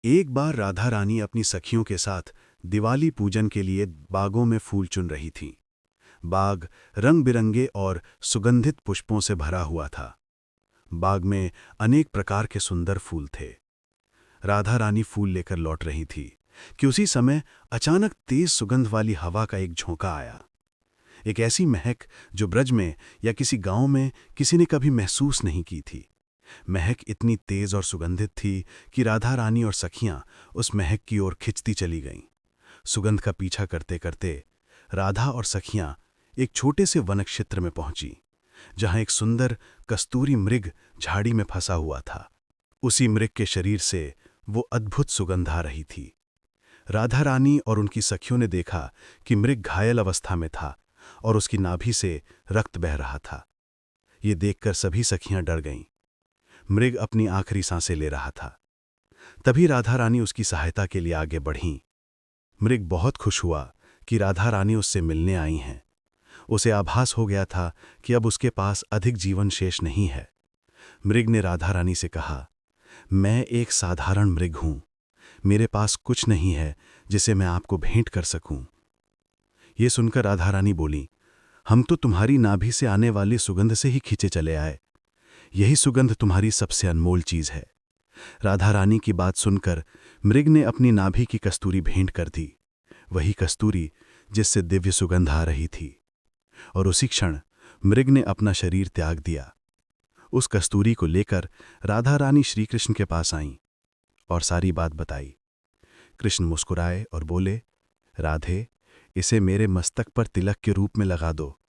एक बार राधा रानी अपनी सखियों के साथ दिवाली पूजन के लिए बागों में फूल चुन रही थीं। बाग रंग बिरंगे और सुगंधित पुष्पों से भरा हुआ था। बाग में अनेक प्रकार के सुंदर फूल थे। राधा रानी फूल लेकर लौट रही थी कि उसी समय अचानक तेज सुगंध वाली हवा का एक झोंका आया। एक ऐसी महक जो ब्रज में या किसी गांव में किसी ने कभी महसूस नहीं की थी। महक इतनी तेज और सुगंधित थी कि राधा रानी और सखियां उस महक की ओर खिंचती चली गईं। सुगंध का पीछा करते करते राधा और सखियां एक छोटे से वनक्षेत्र में पहुंची, जहां एक सुंदर कस्तूरी मृग झाड़ी में फंसा हुआ था। उसी मृग के शरीर से वो अद्भुत सुगंध आ रही थी। राधा रानी और उनकी सखियों ने देखा कि मृग घायल अवस्था में था और उसकी नाभि से रक्त बह रहा था। ये देखकर सभी सखियां डर गईं। मृग अपनी आखिरी सांसें ले रहा था। तभी राधा रानी उसकी सहायता के लिए आगे बढ़ीं। मृग बहुत खुश हुआ कि राधा रानी उससे मिलने आई हैं। उसे आभास हो गया था कि अब उसके पास अधिक जीवन शेष नहीं है। मृग ने राधा रानी से कहा, मैं एक साधारण मृग हूं। मेरे पास कुछ नहीं है जिसे मैं आपको भेंट कर सकूं। ये सुनकर राधा रानी बोली, हम तो तुम्हारी नाभि से आने वाली सुगंध से ही खींचे चले आए। यही सुगंध तुम्हारी सबसे अनमोल चीज है। राधा रानी की बात सुनकर मृग ने अपनी नाभि की कस्तूरी भेंट कर दी, वही कस्तूरी जिससे दिव्य सुगंध आ रही थी। और उसी क्षण मृग ने अपना शरीर त्याग दिया। उस कस्तूरी को लेकर राधा रानी श्री कृष्ण के पास आईं और सारी बात बताई। कृष्ण मुस्कुराए और बोले, राधे, इसे मेरे मस्तक पर तिलक के रूप में लगा दो।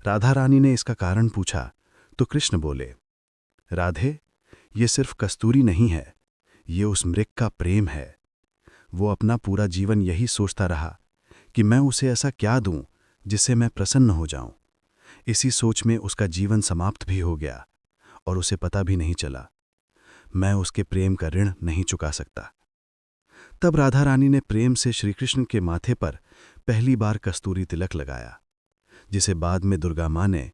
राधा रानी ने इसका कारण पूछा तो कृष्ण बोले, राधे, ये सिर्फ कस्तूरी नहीं है, ये उस मृग का प्रेम है। वो अपना पूरा जीवन यही सोचता रहा कि मैं उसे ऐसा क्या दूं जिससे मैं प्रसन्न हो जाऊं। इसी सोच में उसका जीवन समाप्त भी हो गया और उसे पता भी नहीं चला। मैं उसके प्रेम का ऋण नहीं चुका सकता। तब राधा रानी ने प्रेम से श्री कृष्ण के माथे पर पहली बार कस्तूरी तिलक लगाया, जिसे बाद में दुर्गा मां ने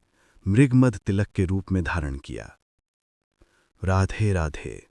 मृगमद तिलक के रूप में धारण किया। राधे राधे।